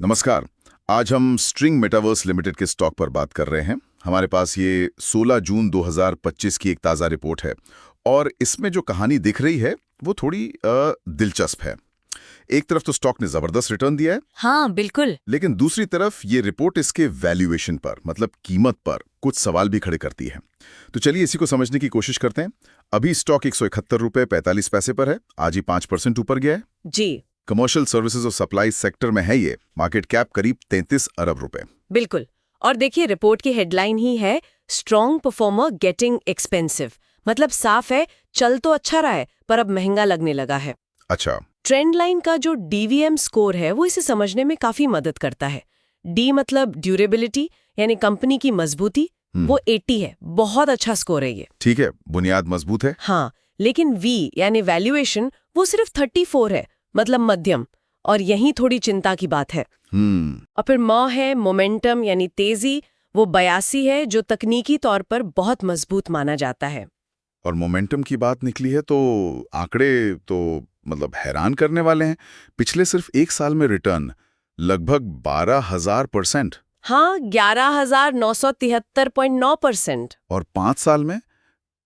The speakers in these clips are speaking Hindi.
नमस्कार। आज हम स्ट्रिंग मेटावर्स लिमिटेड के स्टॉक पर बात कर रहे हैं। हमारे पास ये 16 जून 2025 की एक ताज़ा रिपोर्ट है और इसमें जो कहानी दिख रही है वो थोड़ी दिलचस्प है। एक तरफ तो स्टॉक ने ज़बरदस्त रिटर्न दिया है, हाँ बिल्कुल। लेकिन दूसरी तरफ ये रिपोर्ट इसके वैल्यूएशन पर मतलब कीमत पर कुछ सवाल भी खड़े करती है। तो चलिए इसी को समझने की कोशिश करते हैं। अभी स्टॉक 171 रुपये 45 पैसे पर है, आज ही 5% ऊपर गया है। जी कमर्शियल सर्विसेज और सप्लाई सेक्टर में है ये। मार्केट कैप करीब 33 अरब रुपए। बिल्कुल। और देखिए रिपोर्ट की हेडलाइन ही है स्ट्रॉन्ग परफॉर्मर गेटिंग एक्सपेंसिव। मतलब साफ है, चल तो अच्छा रहा है पर अब महंगा लगने लगा है। अच्छा। ट्रेंड लाइन का जो डीवीएम स्कोर है वो इसे समझने में काफी मदद करता है। डी मतलब ड्यूरेबिलिटी यानी कंपनी की मजबूती, वो 80 है, बहुत अच्छा स्कोर है ये। ठीक है, बुनियाद मजबूत है। हाँ, लेकिन वी यानी वैल्यूएशन वो सिर्फ 34 है, मतलब मध्यम, और यही थोड़ी चिंता की बात है। और फिर म है मोमेंटम यानी तेजी, वो 82 है, जो तकनीकी तौर पर बहुत मजबूत माना जाता है। और मोमेंटम की बात निकली है तो आंकड़े तो मतलब हैरान करने वाले हैं। पिछले सिर्फ एक साल में रिटर्न लगभग 12,000%। हाँ, 11,973.9%। और 5 साल में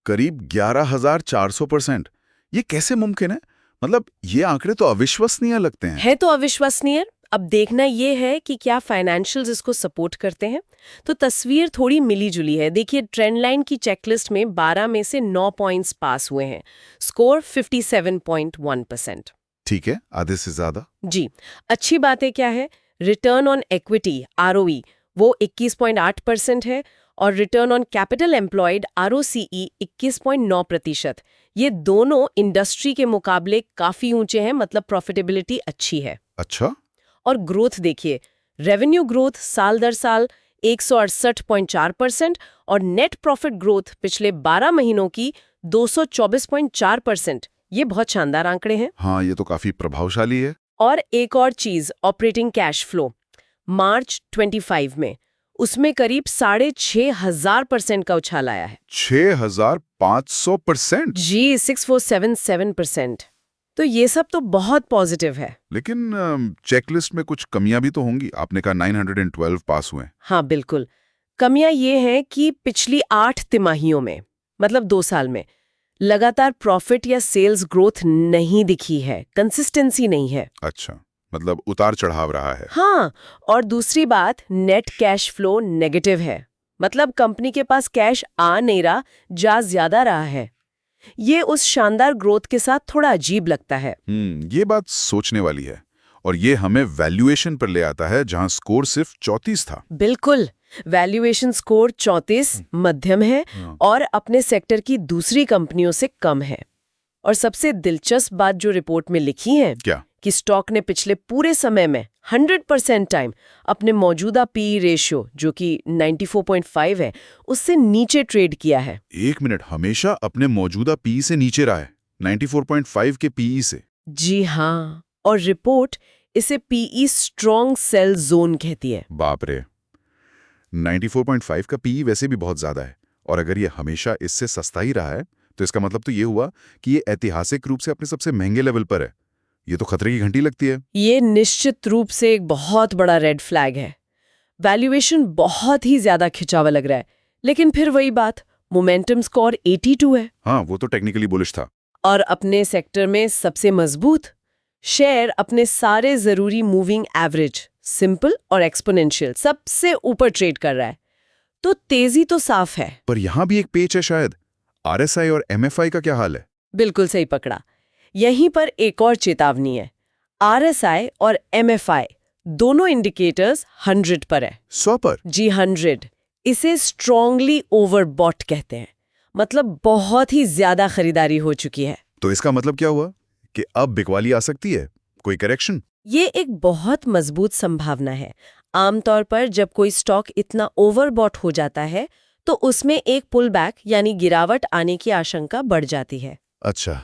करीब 11,400%। ये कैसे मुमकिन है? मतलब ये आंकड़े तो अविश्वसनीय लगते हैं। है तो अविश्वसनीय। अब देखना ये है कि क्या फाइनेंशियल्स इसको सपोर्ट करते हैं। तो तस्वीर थोड़ी मिली जुली है। देखिए ट्रेंड लाइन की चेकलिस्ट में 12 में से 9 पॉइंट्स पास हुए हैं, स्कोर 57.1%। ठीक है, आधे से ज्यादा। जी, अच्छी बातें क्या है, रिटर्न ऑन इक्विटी आरओई वो 21.8% है और return on capital employed ROCE 21.9%। ये दोनों इंडस्ट्री के मुकाबले काफी ऊंचे हैं, मतलब प्रॉफिटेबिलिटी अच्छी है। अच्छा। और ग्रोथ देखिए, रेवेन्यू ग्रोथ साल दर साल 168.4% और नेट प्रॉफिट ग्रोथ पिछले 12 महीनों की 224.4%। ये बहुत शानदार आंकड़े हैं। हाँ, ये तो काफी प्रभावशाली है। और एक और चीज, ऑपरेटिंग कैश फ्लो मार्च 25 में उसमें करीब 6,500% का उछाल आया है। 6,500%। जी, 6,477%। तो ये सब तो बहुत पॉजिटिव है। लेकिन चेकलिस्ट में कुछ कमियां भी तो होंगी। आपने कहा 912 पास हुए। हाँ बिल्कुल। कमियां ये हैं कि पिछली 8 तिमाहियों में, मतलब 2 साल में, लगातार प्रॉफिट या सेल्स ग्रोथ नहीं दिखी है, कंसिस्टेंसी नहीं है। अच्छा, मतलब उतार चढ़ाव रहा है। हाँ, और दूसरी बात, नेट कैश फ्लो नेगेटिव है। मतलब कंपनी के पास कैश आ नहीं रहा, जा ज्यादा रहा है। ये उस शानदार ग्रोथ के साथ थोड़ा अजीब लगता है। ये बात सोचने वाली है। और ये हमें वैल्यूएशन पर ले आता है, जहां स्कोर सिर्फ 34 था। बिल्कुल, वैल्यूएशन स्कोर 34 मध्यम है और अपने सेक्टर की दूसरी कंपनियों से कम है। और सबसे दिलचस्प बात जो रिपोर्ट में लिखी है, क्या? कि स्टॉक ने पिछले पूरे समय में 100% टाइम अपने मौजूदा पीई रेशियो जो कि 94.5 है, उससे नीचे ट्रेड किया है। एक मिनट, हमेशा अपने मौजूदा पीई से नीचे रहा है, 94.5 के पीई से। जी हाँ, और रिपोर्ट इसे पीई स्ट्रॉन्ग सेल जोन कहती है। बाप रे, 94.5 का पीई वैसे भी बहुत ज्यादा है। और अगर ये हमेशा इससे सस्ता ही रहा है तो इसका मतलब तो ये हुआ कि ये ऐतिहासिक रूप से अपने सबसे महंगे लेवल पर है। ये तो खतरे की घंटी लगती है। ये निश्चित रूप से एक बहुत बड़ा रेड फ्लैग है। वैल्यूएशन बहुत ही ज्यादा खिंचावा लग रहा है, लेकिन फिर वही बात, मोमेंटम स्कोर 82 है। हाँ, वो तो टेक्निकली बुलिश था। और अपने सेक्टर में सबसे मजबूत शेयर अपने सारे जरूरी मूविंग एवरेज, सिंपल और एक्सपोनेंशियल, सबसे ऊपर ट्रेड कर रहा है। तो तेजी तो साफ है। पर यहां भी एक पेच है शायद। आरएसआई और एमएफआई का क्या हाल है? बिल्कुल सही पकड़ा। यहीं पर एक और चेतावनी है। आरएसआई और एमएफआई दोनों इंडिकेटर्स 100 पर है। 100 पर? जी 100। इसे स्ट्रॉन्गली ओवरबॉट कहते हैं, मतलब बहुत ही ज्यादा खरीदारी हो चुकी है। तो इसका मतलब क्या हुआ कि अब बिकवाली आ सकती है? कोई करेक्शन? ये एक बहुत मजबूत संभावना है। आमतौर पर जब कोई स्टॉक इतना ओवरबॉट हो जाता है तो उसमें एक पुल बैक यानी गिरावट आने की आशंका बढ़ जाती है। अच्छा,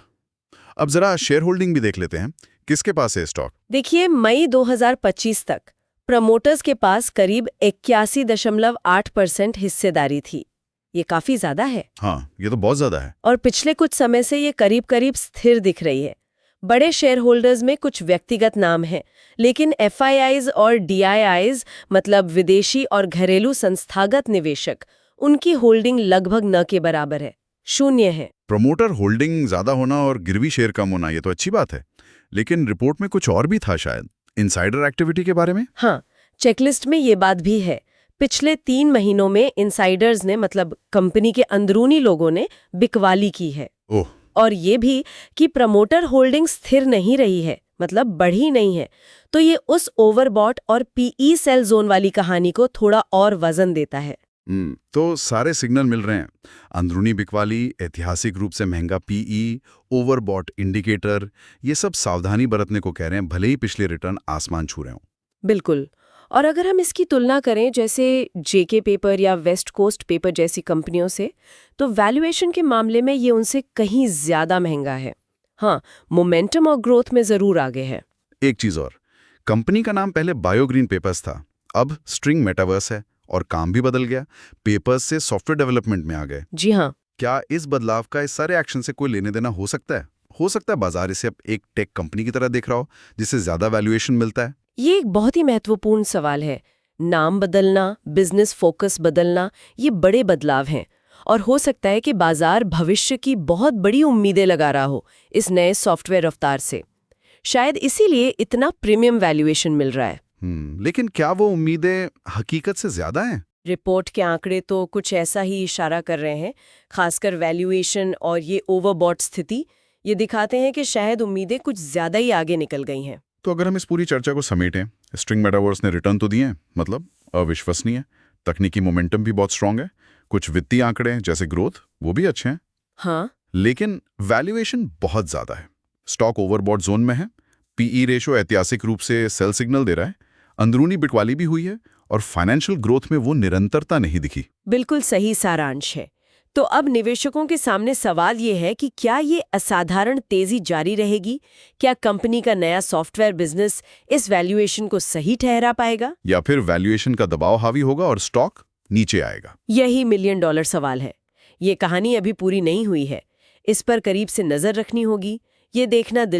अब जरा शेयर होल्डिंग भी देख लेते हैं। किसके पास है स्टॉक? देखिए, मई 2025 तक प्रमोटर्स के पास करीब 81.8% हिस्सेदारी थी। ये काफी ज्यादा है। हाँ, ये तो बहुत ज्यादा है। और पिछले कुछ समय से ये करीब करीब स्थिर दिख रही है। बड़े शेयर होल्डर्स में कुछ व्यक्तिगत नाम हैं, लेकिन FIIs और DIIs मतलब विदेशी और घरेलू संस्थागत निवेशक, उनकी होल्डिंग लगभग न के बराबर है, 0 है। प्रमोटर होल्डिंग ज्यादा होना और गिरवी शेयर कम होना ये तो अच्छी बात है, लेकिन रिपोर्ट में कुछ और भी था शायद, इनसाइडर एक्टिविटी के बारे में। हाँ, चेकलिस्ट में ये बात भी है। पिछले 3 महीनों में इनसाइडर्स ने मतलब कंपनी के अंदरूनी लोगों ने बिकवाली की है। ओह, और ये भी कि प्रमोटर होल्डिंग स्थिर नहीं रही है, मतलब बढ़ी नहीं है। तो ये उस ओवरबॉट और PE सेल जोन वाली कहानी को थोड़ा और वजन देता है। तो सारे सिग्नल मिल रहे हैं, अंदरूनी बिकवाली, ऐतिहासिक रूप से महंगा PE, ओवरबॉट इंडिकेटर, ये सब सावधानी बरतने को कह रहे हैं, भले ही पिछले रिटर्न आसमान छू रहे हों। बिल्कुल। और अगर हम इसकी तुलना करें जैसे JK पेपर या वेस्ट कोस्ट पेपर जैसी कंपनियों से, तो वैल्यूएशन के मामले में ये उनसे कहीं ज्यादा महंगा है। हाँ, मोमेंटम और ग्रोथ में जरूर आगे है। एक चीज और, कंपनी का नाम पहले बायोग्रीन पेपर्स था, अब स्ट्रिंग मेटावर्स है और काम भी बदल गया, पेपर्स से सॉफ्टवेयर डेवलपमेंट में आ गए। जी हाँ। क्या इस बदलाव का इस सारे एक्शन से कोई लेने देना हो सकता है? हो सकता है बाजार इसे अब एक टेक कंपनी की तरह देख रहा हो, जिससे ज्यादा वैल्यूएशन मिलता है। ये एक बहुत ही महत्वपूर्ण सवाल है। नाम बदलना, बिजनेस फोकस बदलना, ये बड़े बदलाव हैं और हो सकता है कि बाजार भविष्य की बहुत बड़ी उम्मीदें लगा रहा हो इस नए सॉफ्टवेयर रफ्तार से। शायद इसीलिए इतना प्रीमियम वैल्यूएशन मिल रहा है। लेकिन क्या वो उम्मीदें हकीकत से ज्यादा हैं? रिपोर्ट के आंकड़े तो कुछ ऐसा ही इशारा कर रहे हैं, खासकर वैल्यूएशन और ये ओवरबॉट स्थिति ये दिखाते हैं कि शायद उम्मीदें कुछ ज्यादा ही आगे निकल गई हैं। तो अगर हम इस पूरी चर्चा को समेटें, स्ट्रिंग मेटावर्स ने रिटर्न तो दिए हैं, मतलब अविश्वसनीय, तकनीकी मोमेंटम भी बहुत स्ट्रांग है, कुछ वित्तीय आंकड़े जैसे ग्रोथ वो भी अच्छे हैं। हाँ, लेकिन वैल्यूएशन बहुत ज्यादा है, स्टॉक ओवरबॉट जोन में है, PE रेशो ऐतिहासिक रूप से सेल सिग्नल दे रहा है, अंदरूनी बिकवाली भी हुई है और फाइनेंशियल ग्रोथ में वो निरंतरता नहीं दिखी। बिल्कुल सही सारांश है। तो अब निवेशकों के सामने सवाल ये है कि क्या ये असाधारण तेजी जारी रहेगी? क्या कंपनी का नया सॉफ्टवेयर बिजनेस इस वैल्यूएशन को सही ठहरा पाएगा, या फिर वैल्यूएशन का दबाव हावी होगा और स्टॉक नीचे आएगा? यही $1 मिलियन सवाल है। ये कहानी अभी पूरी नहीं हुई है, इस पर करीब से नजर रखनी होगी। ये देखना दिलचस्प